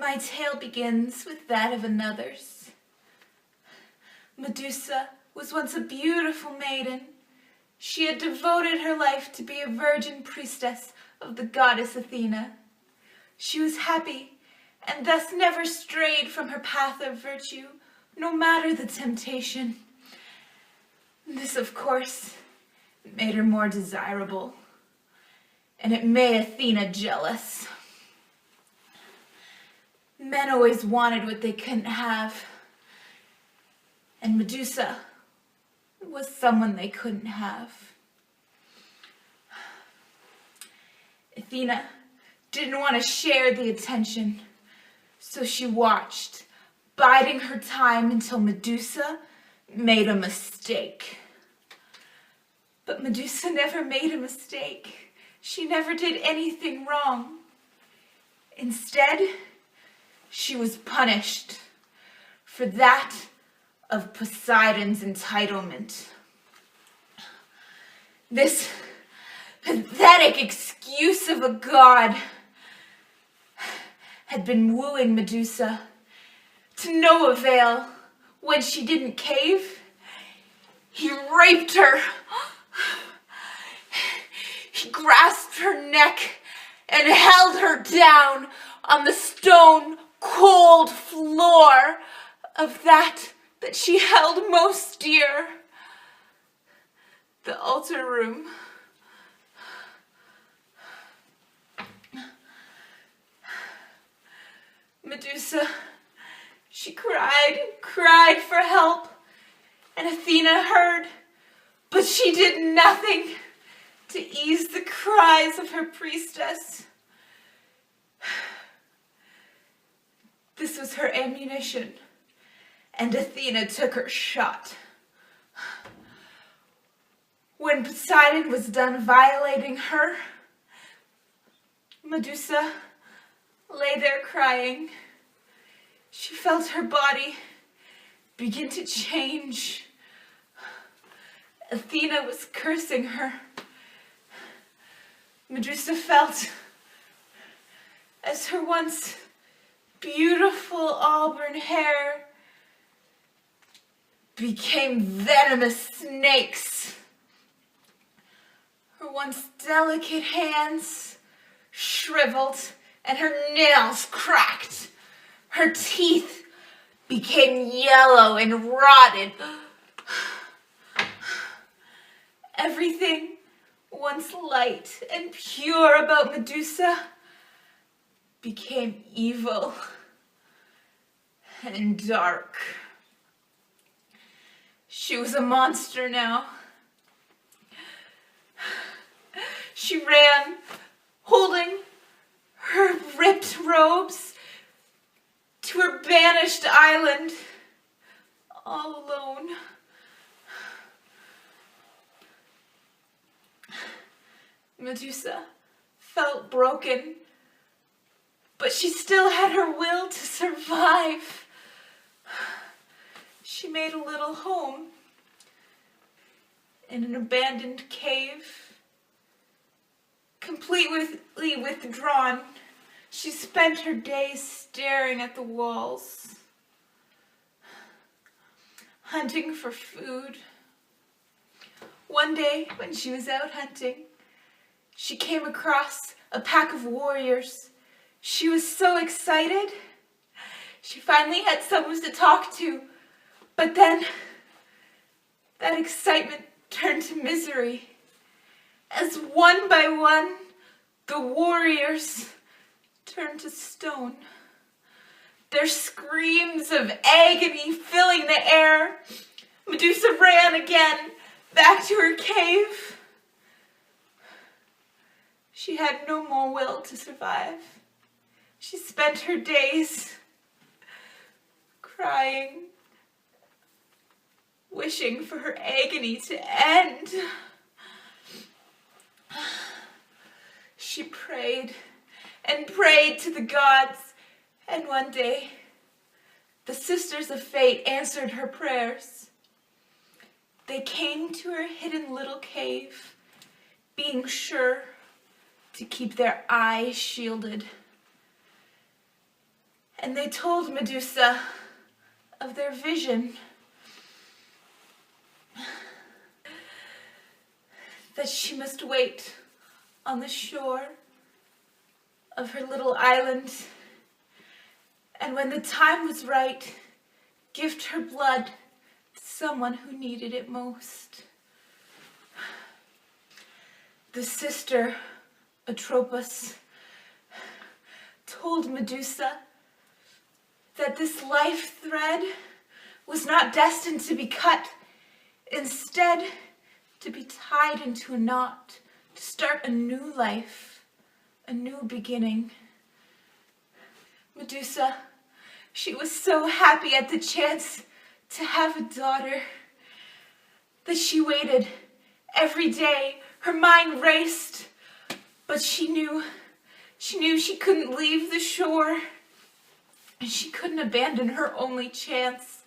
My tale begins with that of another's. Medusa was once a beautiful maiden. She had devoted her life to be a virgin priestess of the goddess Athena. She was happy and thus never strayed from her path of virtue, no matter the temptation. This, of course, made her more desirable, and it made Athena jealous. Men always wanted what they couldn't have, and Medusa was someone they couldn't have. Athena didn't want to share the attention, so she watched, biding her time until Medusa made a mistake. But Medusa never made a mistake. She never did anything wrong. Instead, she was punished for that of Poseidon's entitlement. This pathetic excuse of a god had been wooing Medusa to no avail. When she didn't cave, he raped her. He grasped her neck and held her down on the stone cold floor of that she held most dear, the altar room. Medusa, she cried and cried for help, and Athena heard, but she did nothing to ease the cries of her priestess. This was her ammunition, and Athena took her shot. When Poseidon was done violating her, Medusa lay there crying. She felt her body begin to change. Athena was cursing her. Medusa felt as her once beautiful auburn hair became venomous snakes. Her once delicate hands shriveled and her nails cracked. Her teeth became yellow and rotted. Everything once light and pure about Medusa became evil and dark. She was a monster now. She ran, holding her ripped robes, to her banished island, all alone. Medusa felt broken, but she still had her will to survive. She made a little home in an abandoned cave. Completely withdrawn, she spent her days staring at the walls, hunting for food. One day, when she was out hunting, she came across a pack of warriors. She was so excited. She finally had someone to talk to, but then that excitement turned to misery. As one by one, the warriors turned to stone, their screams of agony filling the air. Medusa ran again back to her cave. She had no more will to survive. She spent her days crying, wishing for her agony to end. She prayed and prayed to the gods, and one day the Sisters of Fate answered her prayers. They came to her hidden little cave, being sure to keep their eyes shielded. and they told Medusa of their vision, that she must wait on the shore of her little island, and when the time was right, gift her blood to someone who needed it most. The sister, Atropos, told Medusa that this life thread was not destined to be cut, instead to be tied into a knot, to start a new life, a new beginning. Medusa, she was so happy at the chance to have a daughter that she waited every day. Her mind raced, but she knew she couldn't leave the shore, and she couldn't abandon her only chance.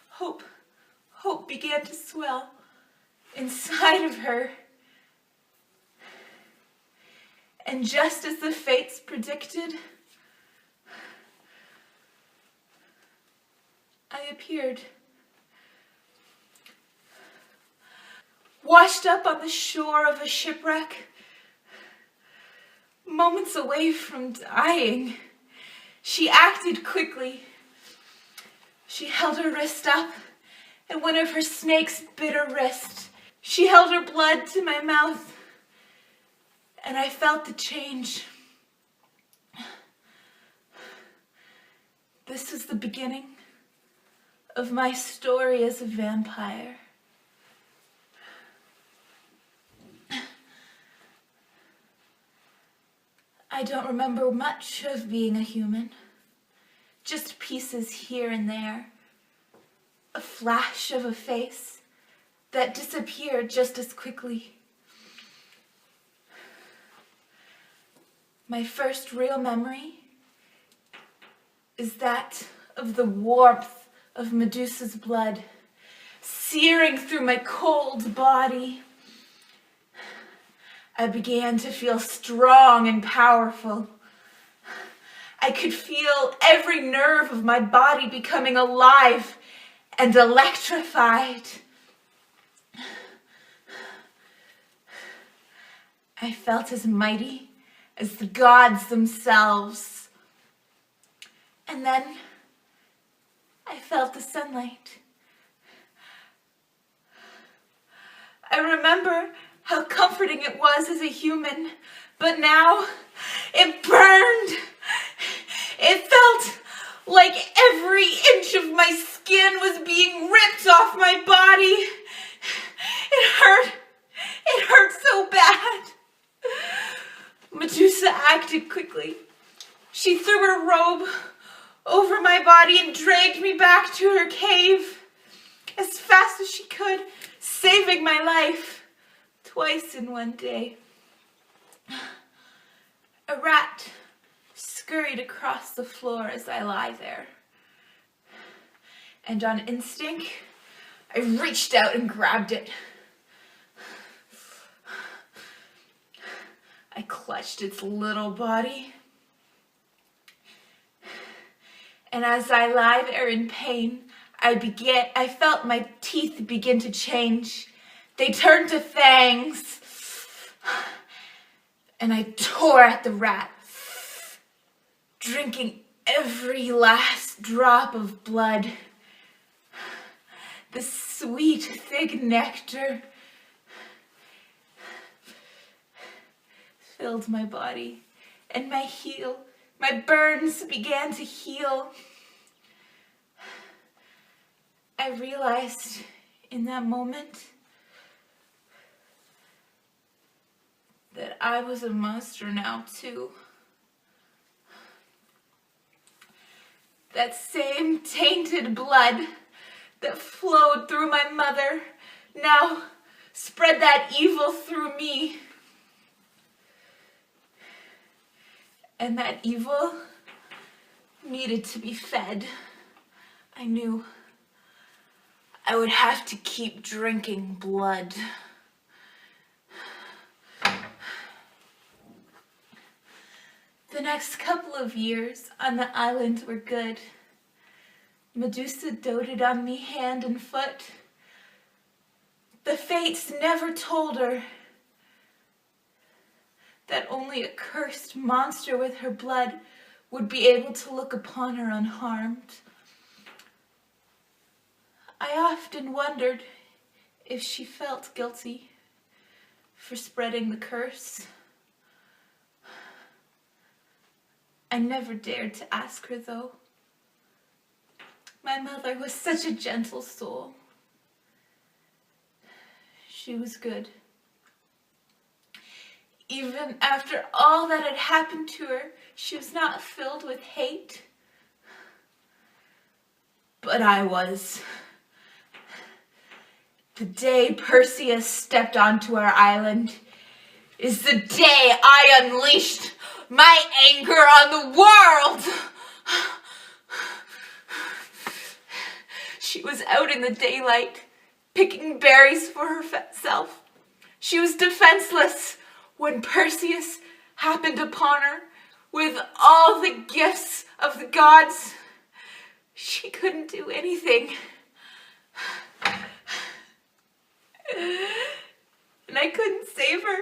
Hope began to swell inside of her. And just as the fates predicted, I appeared. Washed up on the shore of a shipwreck, moments away from dying, she acted quickly. She held her wrist up, and one of her snakes bit her wrist. She held her blood to my mouth, and I felt the change. This is the beginning of my story as a vampire. I don't remember much of being a human, just pieces here and there, a flash of a face that disappeared just as quickly. My first real memory is that of the warmth of Medusa's blood searing through my cold body. I began to feel strong and powerful. I could feel every nerve of my body becoming alive and electrified. I felt as mighty as the gods themselves. And then I felt the sunlight. I remember how comforting it was as a human, but now it burned. It felt like every inch of my skin was being ripped off my body. It hurt so bad. Medusa acted quickly. She threw her robe over my body and dragged me back to her cave as fast as she could, saving my life. Twice in one day. A rat scurried across the floor as I lie there. And on instinct, I reached out and grabbed it. I clutched its little body. And as I lie there in pain, I felt my teeth begin to change. They turned to fangs, and I tore at the rat, drinking every last drop of blood. The sweet, thick nectar filled my body, and my burns began to heal. I realized in that moment that I was a monster now too. That same tainted blood that flowed through my mother now spread that evil through me. And that evil needed to be fed. I knew I would have to keep drinking blood. The next couple of years on the island were good. Medusa doted on me hand and foot. The fates never told her that only a cursed monster with her blood would be able to look upon her unharmed. I often wondered if she felt guilty for spreading the curse. I never dared to ask her, though. My mother was such a gentle soul. She was good. Even after all that had happened to her, she was not filled with hate. But I was. The day Perseus stepped onto our island is the day I unleashed my anger on the world. She was out in the daylight, picking berries for herself. She was defenseless when Perseus happened upon her with all the gifts of the gods. She couldn't do anything. And I couldn't save her.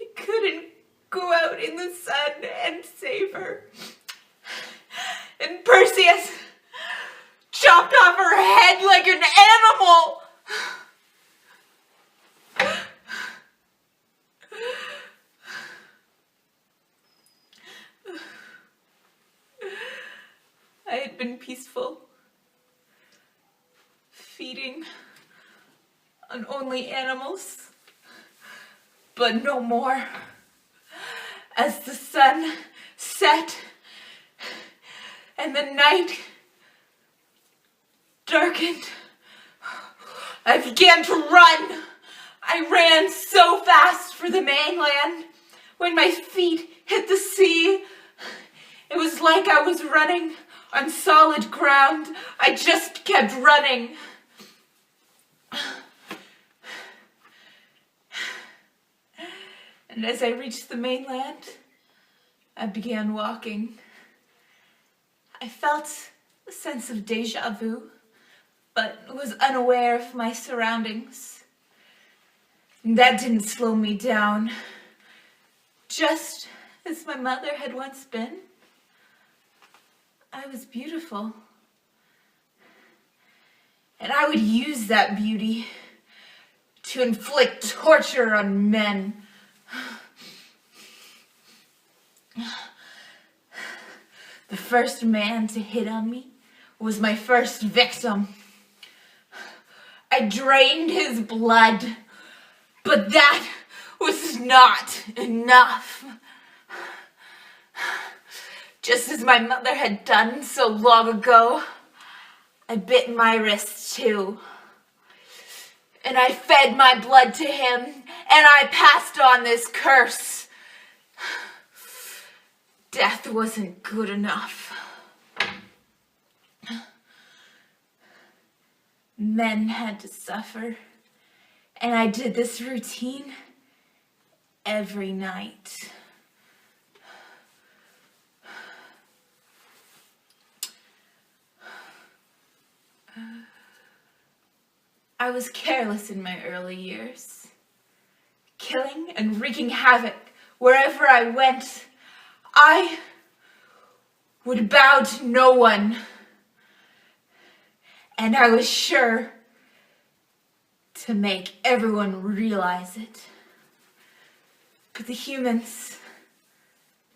I couldn't go out in the sun and save her. And Perseus chopped off her head like an animal. I had been peaceful, feeding on only animals, but no more. As the sun set and the night darkened, I began to run. I ran so fast for the mainland. When my feet hit the sea, it was like I was running on solid ground. I just kept running. And as I reached the mainland, I began walking. I felt a sense of déjà vu, but was unaware of my surroundings. That didn't slow me down. Just as my mother had once been, I was beautiful. And I would use that beauty to inflict torture on men. The first man to hit on me was my first victim. I drained his blood, but that was not enough. Just as my mother had done so long ago, I bit my wrist too. And I fed my blood to him, and I passed on this curse. Death wasn't good enough. Men had to suffer, and I did this routine every night. I was careless in my early years, killing and wreaking havoc wherever I went. I would bow to no one, and I was sure to make everyone realize it. But the humans,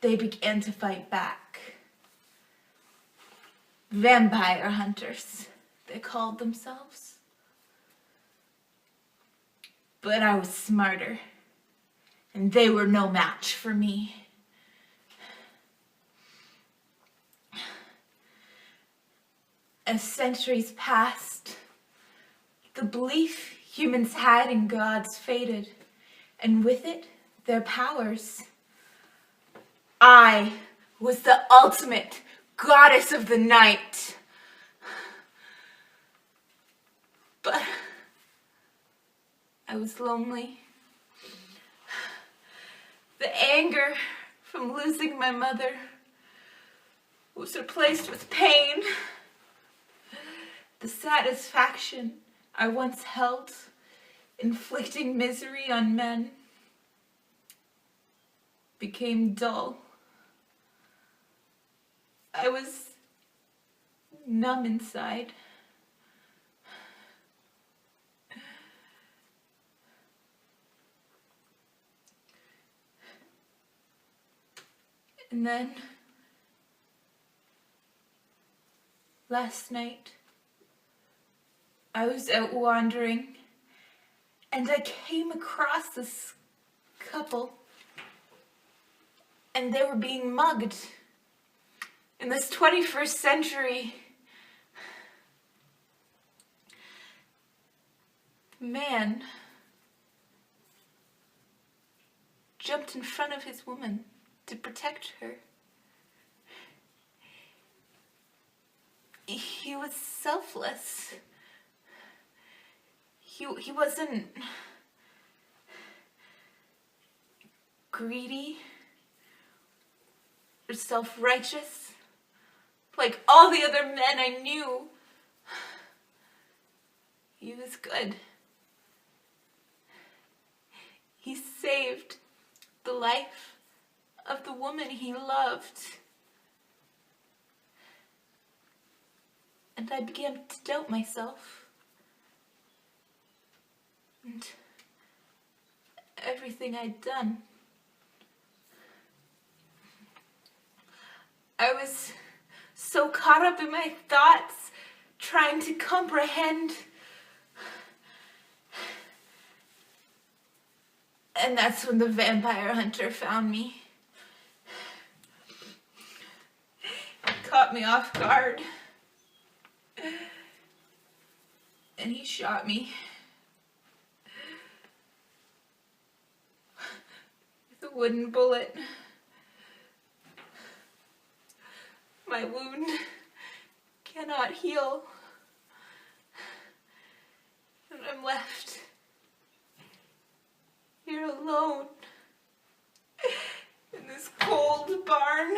they began to fight back. Vampire hunters, they called themselves. But I was smarter, and they were no match for me. As centuries passed, the belief humans had in gods faded, and with it, their powers. I was the ultimate goddess of the night. But I was lonely. The anger from losing my mother was replaced with pain. The satisfaction I once held inflicting misery on men became dull. I was numb inside. And then, last night, I was out wandering, and I came across this couple, and they were being mugged. In this 21st century, man jumped in front of his woman to protect her. He was selfless. He wasn't greedy or self-righteous like all the other men I knew. He was good. He saved the life of the woman he loved. And I began to doubt myself. And everything I'd done. I was so caught up in my thoughts, trying to comprehend. And that's when the vampire hunter found me. He caught me off guard. And he shot me. With a wooden bullet. My wound cannot heal. And I'm left here alone in this cold barn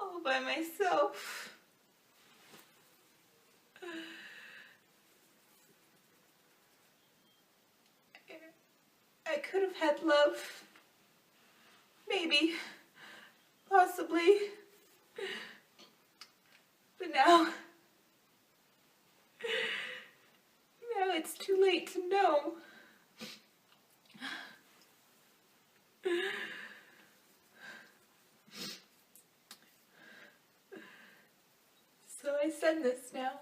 all by myself. I could have had love. Maybe. Possibly. But now it's too late to know. So I send this now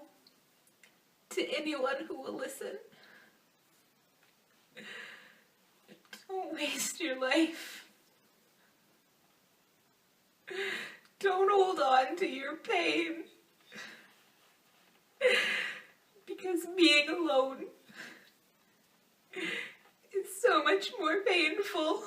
to anyone who will listen. Don't waste your life. Don't hold on to your pain. Because being alone is so much more painful.